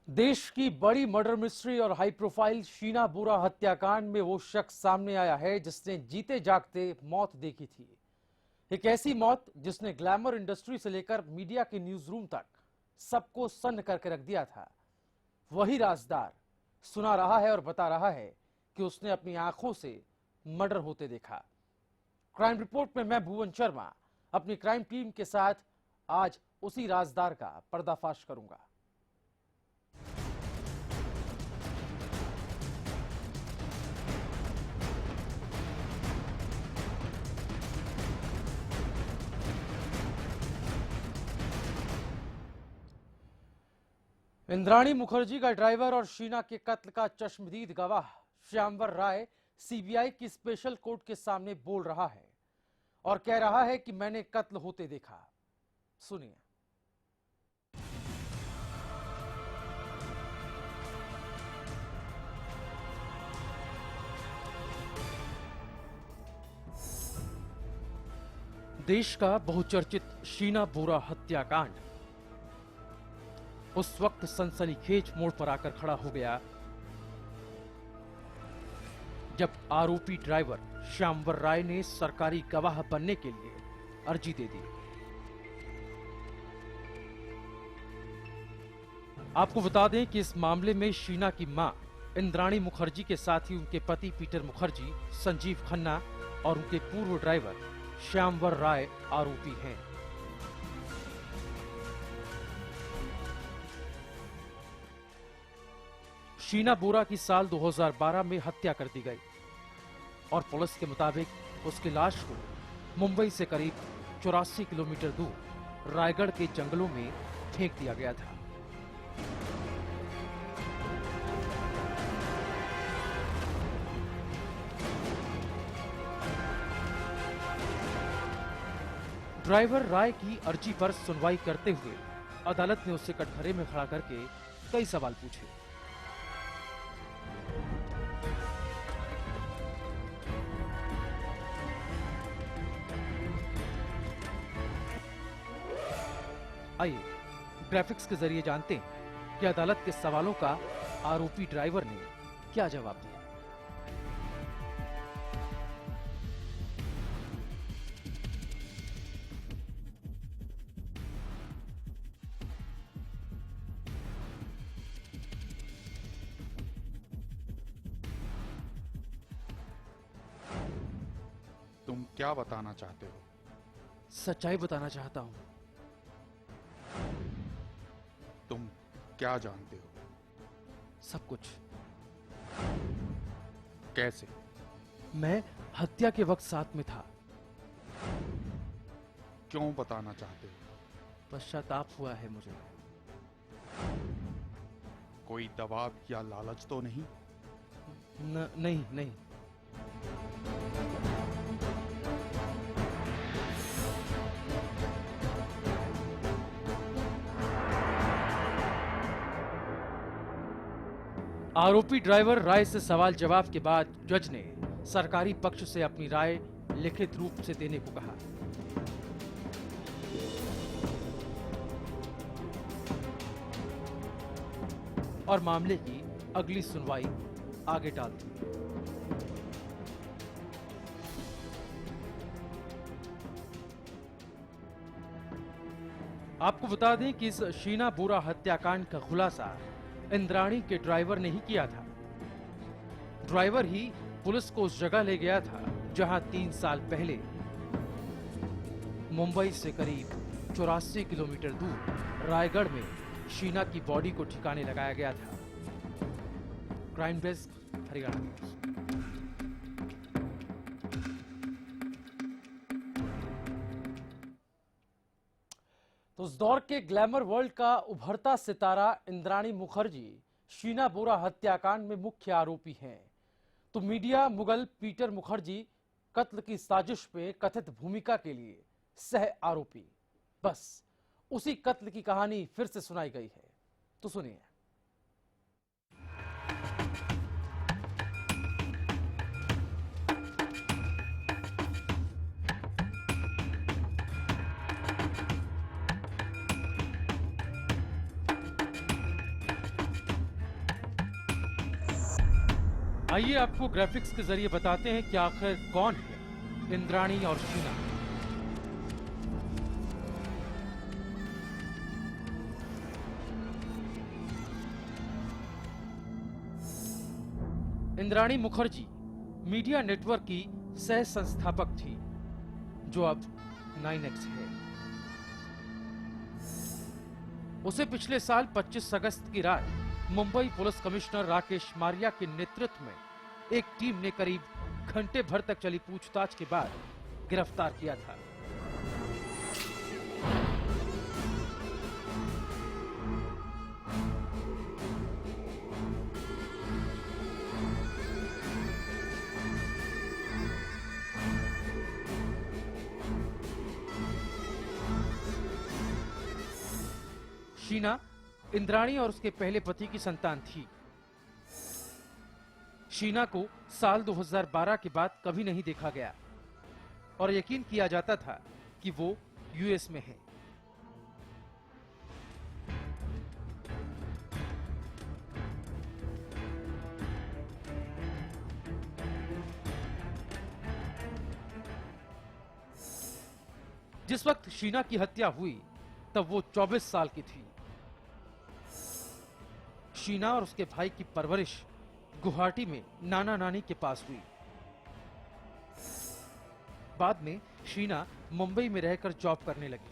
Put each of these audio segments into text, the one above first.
देश की बड़ी मर्डर मिस्ट्री और हाई प्रोफाइल शीना बोरा हत्याकांड में वो शख्स सामने आया है जिसने जीते जागते मौत देखी थी। एक ऐसी मौत जिसने ग्लैमर इंडस्ट्री से लेकर मीडिया के न्यूज रूम तक सबको सन्न करके रख दिया था। वही राजदार सुना रहा है और बता रहा है कि उसने अपनी आंखों से मर्डर होते देखा। क्राइम रिपोर्ट में मैं भुवन शर्मा अपनी क्राइम टीम के साथ आज उसी राजदार का पर्दाफाश करूंगा। इंद्राणी मुखर्जी का ड्राइवर और शीना के कत्ल का चश्मदीद गवाह श्यामवर राय सीबीआई की स्पेशल कोर्ट के सामने बोल रहा है और कह रहा है कि मैंने कत्ल होते देखा। सुनिए। देश का बहुचर्चित शीना बोरा हत्याकांड उस वक्त सनसनीखेज मोड़ पर आकर खड़ा हो गया जब आरोपी ड्राइवर श्यामवर राय ने सरकारी गवाह बनने के लिए अर्जी दे दी। आपको बता दें कि इस मामले में शीना की मां इंद्राणी मुखर्जी के साथ ही उनके पति पीटर मुखर्जी, संजीव खन्ना और उनके पूर्व ड्राइवर श्यामवर राय आरोपी हैं। शीना बोरा की साल 2012 में हत्या कर दी गई और पुलिस के मुताबिक उसकी लाश को मुंबई से करीब 84 किलोमीटर दूर रायगढ़ के जंगलों में फेंक दिया गया था। ड्राइवर राय की अर्जी पर सुनवाई करते हुए अदालत ने उसे कटघरे में खड़ा करके कई सवाल पूछे। आइए ग्राफिक्स के जरिए जानते हैं कि अदालत के सवालों का आरोपी ड्राइवर ने क्या जवाब दिया। तुम क्या बताना चाहते हो? सच्चाई बताना चाहता हूं। तुम क्या जानते हो? सब कुछ। कैसे? मैं हत्या के वक्त साथ में था। क्यों बताना चाहते हो? पश्चाताप हुआ है मुझे। कोई दबाव या लालच तो नहीं? नहीं नहीं। आरोपी ड्राइवर राय से सवाल जवाब के बाद जज ने सरकारी पक्ष से अपनी राय लिखित रूप से देने को कहा। और मामले की अगली सुनवाई आगे टाल दी। आपको बता दें कि इस शीना बोरा हत्याकांड का खुलासा इंद्राणी के ड्राइवर ने ही किया था। ड्राइवर ही पुलिस को उस जगह ले गया था जहां 3 साल पहले मुंबई से करीब 84 किलोमीटर दूर रायगढ़ में शीना की बॉडी को ठिकाने लगाया गया था। Crime desk, Haryana news. तो उस दौर के ग्लैमर वर्ल्ड का उभरता सितारा इंद्राणी मुखर्जी शीना बोरा हत्याकांड में मुख्य आरोपी हैं। तो मीडिया मुगल पीटर मुखर्जी कत्ल की साजिश में कथित भूमिका के लिए सह आरोपी बस उसी कत्ल की कहानी फिर से सुनाई गई है। तो सुनिए। आइए आपको ग्राफिक्स के जरिए बताते हैं कि आखिर कौन है इंद्राणी और शीना। इंद्राणी मुखर्जी मीडिया नेटवर्क की सह संस्थापक थी, जो अब 9X है। उसे पिछले साल 25 अगस्त की रात मुंबई पुलिस कमिश्नर राकेश मारिया के नेतृत्व में एक टीम ने करीब घंटे भर तक चली पूछताछ के बाद गिरफ्तार किया था। शीना इंद्राणी और उसके पहले पति की संतान थी। शीना को साल 2012 के बाद कभी नहीं देखा गया और यकीन किया जाता था कि वो यूएस में है। जिस वक्त शीना की हत्या हुई तब वो 24 साल की थी। शीना और उसके भाई की परवरिश गुवाहाटी में नाना नानी के पास हुई। बाद में शीना मुंबई में रहकर जॉब करने लगी।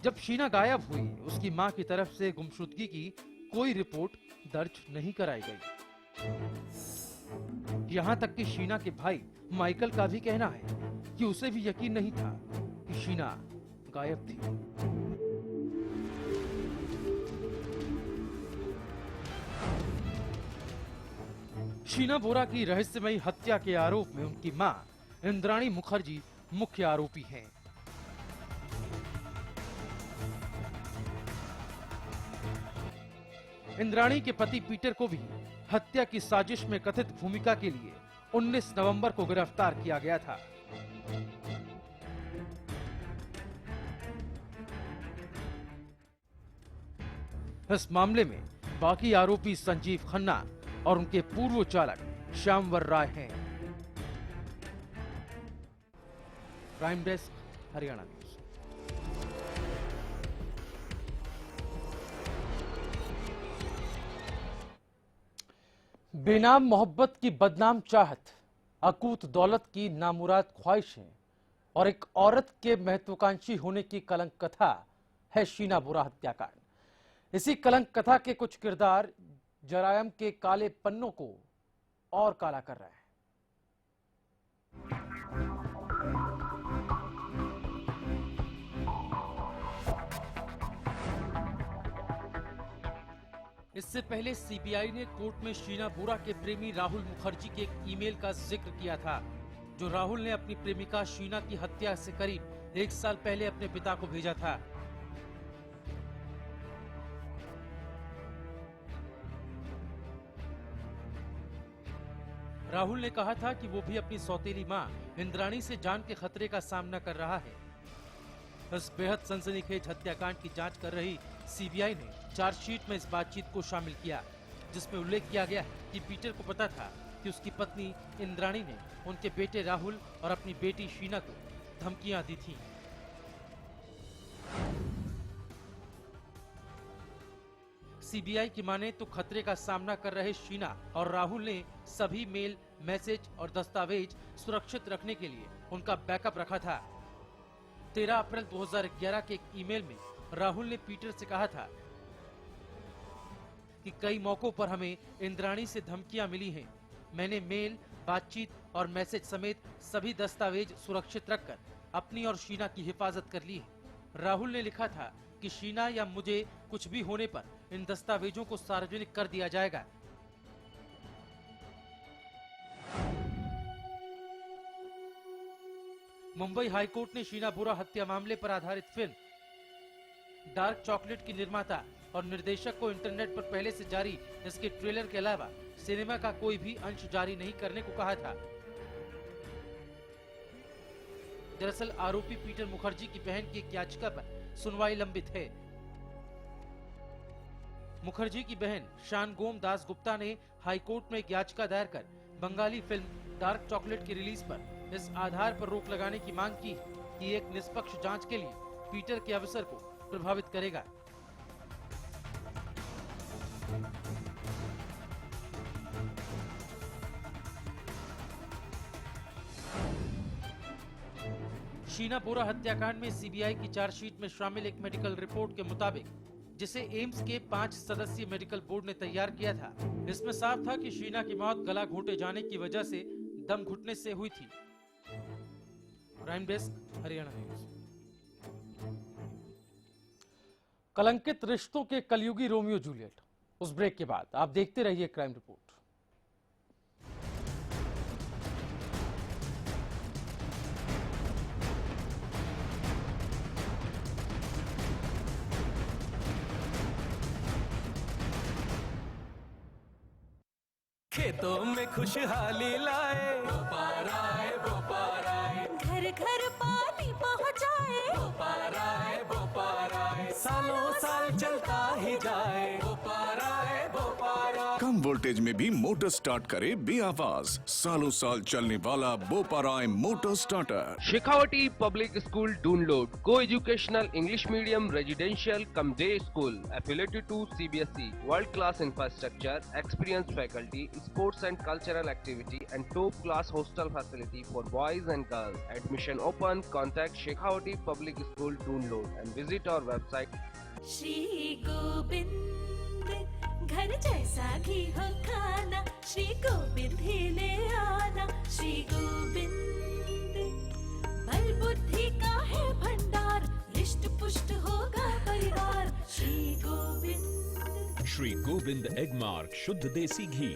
जब शीना गायब हुई, उसकी मां की तरफ से गुमशुदगी की कोई रिपोर्ट दर्ज नहीं कराई गई। यहां तक कि शीना के भाई माइकल का भी कहना है कि उसे भी यकीन नहीं था कि शीना गायब थी। शीना बोरा की रहस्यमयी हत्या के आरोप में उनकी मां इंद्राणी मुखर्जी मुख्य आरोपी हैं। इंद्राणी के पति पीटर को भी हत्या की साजिश में कथित भूमिका के लिए 19 नवंबर को गिरफ्तार किया गया था। इस मामले में बाकी आरोपी संजीव खन्ना और उनके पूर्व चालक श्यामवर राय हैं। Prime desk, Haryana news. बेनाम मोहब्बत की बदनाम चाहत, अकूत दौलत की नामुराद ख्वाहिशें और एक औरत के महत्वाकांक्षी होने की कलंक कथा है शीना बोरा हत्याकांड। इसी कलंक कथा के कुछ किरदार जरायम के काले पन्नों को और काला कर रहे हैं। इससे पहले सीबीआई ने कोर्ट में शीना बोरा के प्रेमी राहुल मुखर्जी के एक ईमेल का जिक्र किया था, जो राहुल ने अपनी प्रेमिका शीना की हत्या से करीब 1 साल पहले अपने पिता को भेजा था। राहुल ने कहा था कि वो भी अपनी सौतेली मां इंद्राणी से जान के खतरे का सामना कर रहा है। इस बेहद सनसनीखेज हत्याकांड की जांच कर रही सीबीआई ने चार्जशीट में इस बातचीत को शामिल किया, जिसमें उल्लेख किया गया है कि पीटर को पता था कि उसकी पत्नी इंद्राणी ने उनके बेटे राहुल और अपनी बेटी शीना को धमकियां दी थीं। सीबीआई की माने तो खतरे का सामना कर रहे शीना और राहुल ने सभी मेल, मैसेज और दस्तावेज सुरक्षित रखने के लिए उनका बैकअप रखा था। 13 अप्रैल 2011 के एक ईमेल में राहुल ने पीटर से कहा था कि कई मौकों पर हमें इंद्राणी से धमकियां मिली हैं। मैंने मेल, बातचीत और मैसेज समेत सभी दस्तावेज सुरक्षित रखकर अपनी और शीना की हिफाजत कर ली है। राहुल ने लिखा था कि शीना या मुझे कुछ भी होने पर इन दस्तावेजों को सार्वजनिक कर दिया जाएगा। मुंबई हाईकोर्ट ने शीना बोरा हत्या मामले पर आधारित फिल्म डार्क चॉकलेट की निर्माता और निर्देशक को इंटरनेट पर पहले से जारी इसके ट्रेलर के अलावा सिनेमा का कोई भी अंश जारी नहीं करने को कहा था। दरअसल आरोपी पीटर मुखर्जी की बहन की एक याचिका पर सुनवाई लंबित है। मुखर्जी की बहन शानगोम दास गुप्ता ने हाईकोर्ट में एक याचिका दायर कर बंगाली फिल्म डार्क चॉकलेट की रिलीज पर इस आधार पर रोक लगाने की मांग की कि एक निष्पक्ष जांच के लिए पीटर के अवसर को प्रभावित करेगा। शीना बोरा हत्याकांड में सीबीआई की चार्जशीट में शामिल एक मेडिकल रिपोर्ट के मुताबिक, जिसे एम्स के 5 सदस्यीय मेडिकल बोर्ड ने तैयार किया था, इसमें साफ था कि शीना की मौत गला घोंटे जाने की वजह से दम घुटने से हुई थी। Prime desk, Haryana news. कलंकित रिश्तों के कलयुगी रोमियो जूलियट। उस ब्रेक के बाद आप देखते रहिए क्राइम रिपोर्ट। खेतों में खुशहाली लाए, बोपार आए, बोपार आए। घर घर पानी पहुँचाए, बोपार आए, बोपार आए। सालों साल चलता ही जाए, बोपार आए, बोपार आए। कम वोल्टेज में भी मोटर स्टार्ट करे बेआवाज, सालों साल चलने वाला Boparai motor starter. Shekhawati public school Dundlod, coeducational English medium residential cum day school affiliated to CBSE, world class infrastructure, experienced faculty, sports and cultural activity and top class hostel facility for boys and girls. Admission open. Contact Shekhawati Public School Download and visit our website. Shri Govind घर जैसा घी हो खाना, श्री गोविंद ही ले आना। श्री गोविंद बल बुद्धि का है भंडार, रिष्ट पुष्ट होगा परिवार। श्री गोविंद। श्री गोविंद एगमार्क शुद्ध देसी घी।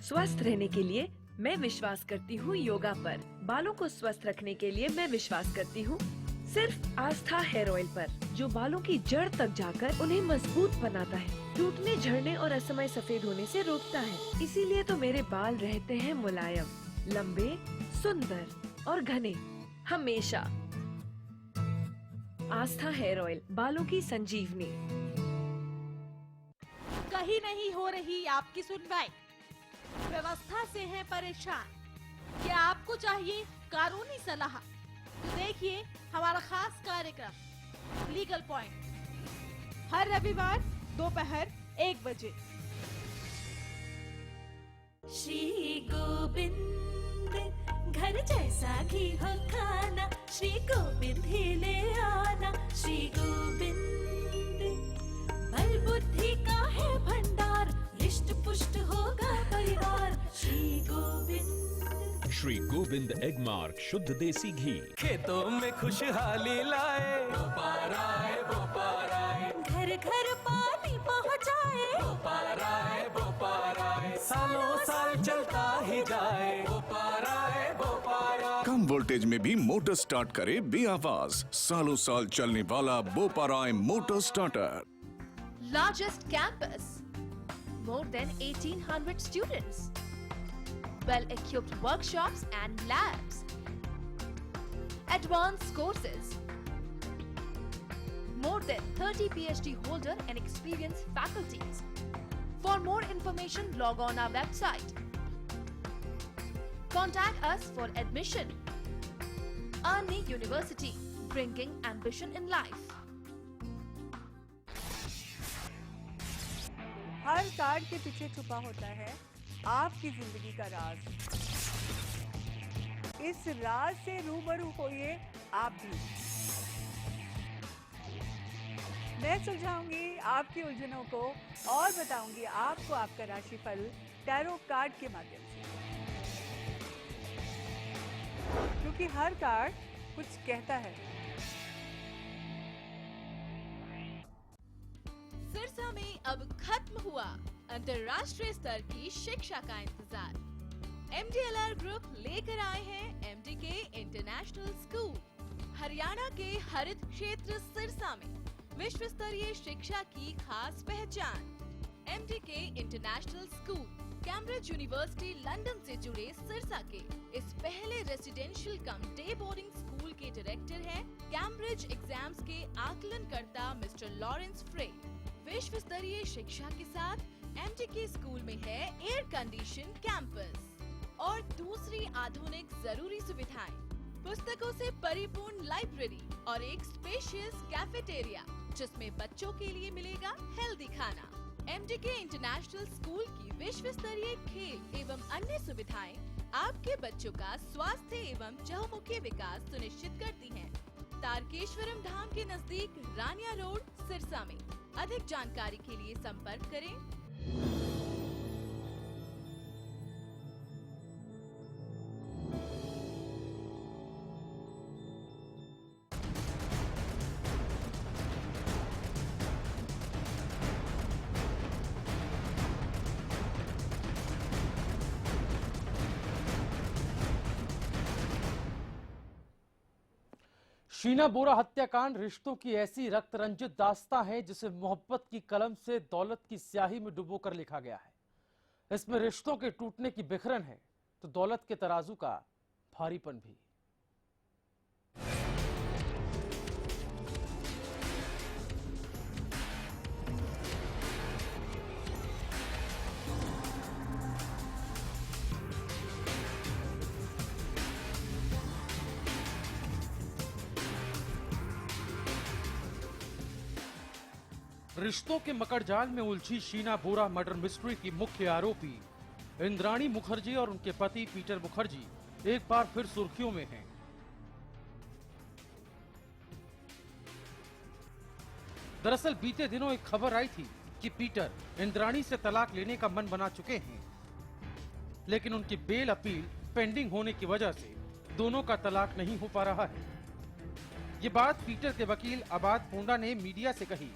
स्वस्थ रहने के लिए मैं विश्वास करती हूँ योगा पर। बालों को स्वस्थ रखने के लिए मैं विश्वास करती हूँ सिर्फ आस्था हेयर ऑयल पर, जो बालों की जड़ तक जाकर उन्हें मजबूत बनाता है, टूटने, झड़ने और असमय सफेद होने से रोकता है। इसीलिए तो मेरे बाल रहते हैं मुलायम, लंबे, सुंदर और घने हमेशा। आस्था हेयर ऑयल, बालों की संजीवनी। कहीं नहीं हो रही आपकी सुनवाई, व्यवस्था से हैं परेशान, क्या आपको चाहिए कानूनी सलाह? तो देखिए हमारा खास कार्यक्रम लीगल पॉइंट, हर रविवार दोपहर 1 बजे। श्री गोविंद घर जैसा घी हो खाना, श्री गोविंद ही ले आना। श्री गोविंद बल बुद्धि का है भंडार, रिष्ट पुष्ट होगा परिवार। श्री गोविंद। श्री गोविंद एगमार्क शुद्ध देसी घी। खेतों में खुशहाली लाए, बोपार आए, बोपार आए। घर घर पानी पहुँचाए, बोपार आए, बोपार आए। सालों साल चलता ही जाए, बोपार आए, बोपार आए। कम वोल्टेज में भी मोटर स्टार्ट करे बेआवाज, सालों साल चलने वाला Boparai motor starter. Largest campus, more than 1800 students, well-equipped workshops and labs, advanced courses, more than 30 PhD holder and experienced faculties. For more information, log on our website. Contact us for admission. Arni University, bringing ambition in life. Her card के पीछे छुपा होता है आपकी जिंदगी का राज। इस राज से रूबरू होइए आप भी। मैं सुलझाऊंगी आपकी उलझनों को और बताऊंगी आपको आपका राशिफल टैरो कार्ड के माध्यम से, क्योंकि हर कार्ड कुछ कहता है। सिरसा में अब खत्म हुआ अंतर्राष्ट्रीय स्तर की शिक्षा का इंतजार। MDLR ग्रुप लेकर आए हैं MDK इंटरनेशनल स्कूल। हरियाणा के हरित क्षेत्र सिरसा में विश्व स्तरीय शिक्षा की खास पहचान। MDK international school Cambridge university London से जुड़े सिरसा के इस पहले रेसिडेंशियल कम डे बोर्डिंग स्कूल के डायरेक्टर हैं कैम्ब्रिज एग्जाम्स के आकलनकर्ता मिस्टर लॉरेंस फ्रे। विश्व स्तरीय शिक्षा के साथ MDK स्कूल में है एयर कंडीशन कैंपस और दूसरी आधुनिक जरूरी सुविधाएं, पुस्तकों से परिपूर्ण लाइब्रेरी और एक स्पेशियस कैफेटेरिया जिसमें बच्चों के लिए मिलेगा हेल्दी खाना। MDK इंटरनेशनल स्कूल की विश्व स्तरीय खेल एवं अन्य सुविधाएं आपके बच्चों का स्वास्थ्य एवं चहुमुखी विकास सुनिश्चित करती हैं। तारकेश्वरम धाम के नजदीक रानिया रोड सिरसा में। अधिक जानकारी के लिए संपर्क करें। शीना बोरा हत्याकांड रिश्तों की ऐसी रक्त रंजित दास्तां है जिसे मोहब्बत की कलम से दौलत की स्याही में डुबोकर लिखा गया है। इसमें रिश्तों के टूटने की बिखरन है तो दौलत के तराजू का भारीपन भी। रिश्तों के मकड़जाल में उलझी शीना बोरा मर्डर मिस्ट्री की मुख्य आरोपी इंद्राणी मुखर्जी और उनके पति पीटर मुखर्जी एक बार फिर सुर्खियों में हैं। दरअसल बीते दिनों एक खबर आई थी कि पीटर इंद्राणी से तलाक लेने का मन बना चुके हैं, लेकिन उनकी बेल अपील पेंडिंग होने की वजह से दोनों का तलाक नहीं हो पा रहा है। ये बात पीटर के वकील आबाद पोंडा ने मीडिया से कही।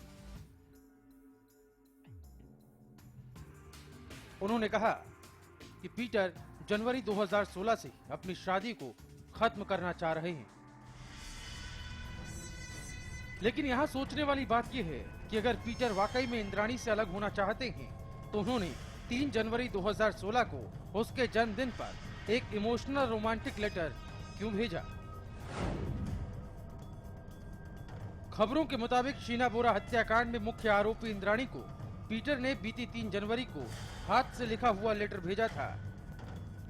उन्होंने कहा कि पीटर जनवरी 2016 से अपनी शादी को खत्म करना चाह रहे हैं, लेकिन यहाँ सोचने वाली बात यह है कि अगर पीटर वाकई में इंद्राणी से अलग होना चाहते हैं तो उन्होंने 3 जनवरी 2016 को उसके जन्मदिन पर एक इमोशनल रोमांटिक लेटर क्यों भेजा। खबरों के मुताबिक शीना बोरा हत्याकांड में मुख्य आरोपी इंद्राणी को पीटर ने बीती 3 जनवरी को हाथ से लिखा हुआ लेटर भेजा था।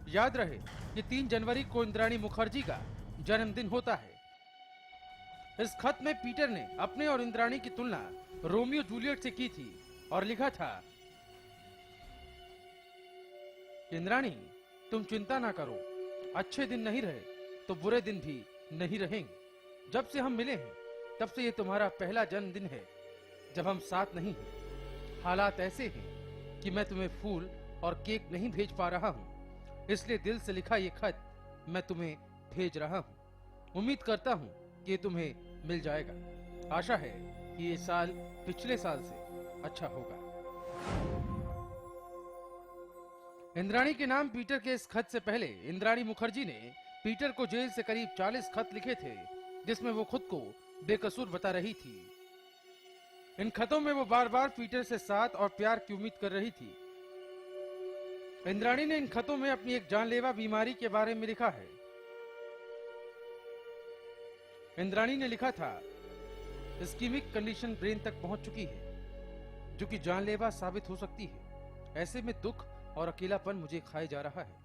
याद रहे कि 3 जनवरी को इंद्राणी मुखर्जी का जन्मदिन होता है। इस खत में पीटर ने अपने और इंद्राणी की तुलना रोमियो जूलियट से की थी और लिखा था, इंद्राणी तुम चिंता ना करो, अच्छे दिन नहीं रहे तो बुरे दिन भी नहीं रहेंगे। जब से हम मिले हैं तब से ये तुम्हारा पहला जन्मदिन है जब हम साथ नहीं हैं। हालात ऐसे हैं कि मैं तुम्हें फूल और केक नहीं भेज पा रहा हूँ, इसलिए दिल से लिखा ये खत मैं तुम्हें भेज रहा हूँ। उम्मीद करता हूँ कि तुम्हें मिल जाएगा। आशा है कि ये साल पिछले साल से अच्छा होगा। इंद्राणी के नाम पीटर के इस खत से पहले इंद्राणी मुखर्जी ने पीटर को जेल से करीब 40 खत लिखे थे, जिसमें वो खुद को बेकसूर बता रही थी। इन खतों में वो बार बार पीटर से साथ और प्यार की उम्मीद कर रही थी। इंद्राणी ने इन खतों में अपनी एक जानलेवा बीमारी के बारे में लिखा है। इंद्राणी ने लिखा था, इस्कीमिक कंडीशन ब्रेन तक पहुंच चुकी है जो कि जानलेवा साबित हो सकती है। ऐसे में दुख और अकेलापन मुझे खाए जा रहा है।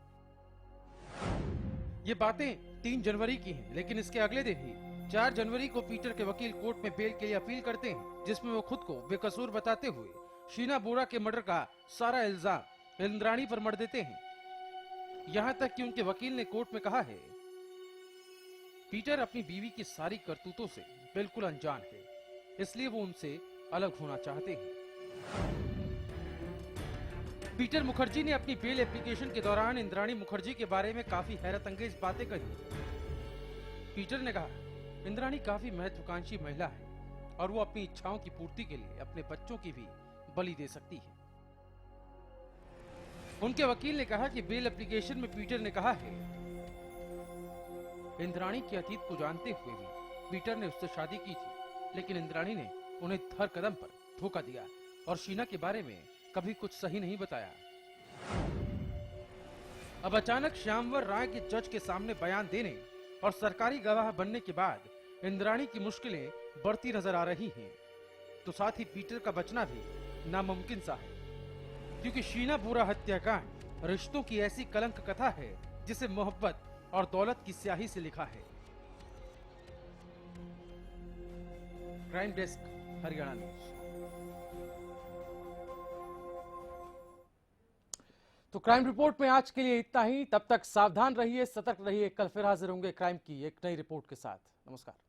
ये बातें 3 जनवरी की हैं, लेकिन इसके अगले दिन ही 4 जनवरी को पीटर के वकील कोर्ट में बेल के लिए अपील करते हैं, जिसमें वो खुद को बेकसूर बताते हुए शीना बोरा के मर्डर का सारा इल्जाम इंद्राणी पर मढ़ देते हैं। यहाँ तक कि उनके वकील ने कोर्ट में कहा है, पीटर अपनी बीवी की सारी करतूतों से बिल्कुल अनजान है, इसलिए वो उनसे अलग होना चाहते हैं। पीटर मुखर्जी ने अपनी बेल एप्लीकेशन के दौरान इंद्राणी मुखर्जी के बारे में काफी हैरत अंगेज बातें कही। पीटर ने कहा, इंद्राणी काफी महत्वाकांक्षी महिला है और वो अपनी इच्छाओं की पूर्ति के लिए अपने बच्चों की भी बलि दे सकती है। उनके वकील ने कहा कि बेल एप्लीकेशन में पीटर ने कहा है इंद्राणी के अतीत को जानते हुए भी पीटर ने उससे शादी की थी, लेकिन इंद्राणी ने उन्हें हर कदम पर धोखा दिया और शीना के बारे में कभी कुछ सही नहीं बताया। अब अचानक श्यामवर राय के जज के सामने बयान देने और सरकारी गवाह बनने के बाद इंद्राणी की मुश्किलें बढ़ती नजर आ रही हैं, तो साथ ही पीटर का बचना भी नामुमकिन सा है, क्योंकि शीना बोरा हत्याकांड रिश्तों की ऐसी कलंक कथा है जिसे मोहब्बत और दौलत की स्याही से लिखा है। Crime desk, Haryana news. तो क्राइम रिपोर्ट में आज के लिए इतना ही। तब तक सावधान रहिए, सतर्क रहिए। कल फिर हाजिर होंगे क्राइम की एक नई रिपोर्ट के साथ। नमस्कार।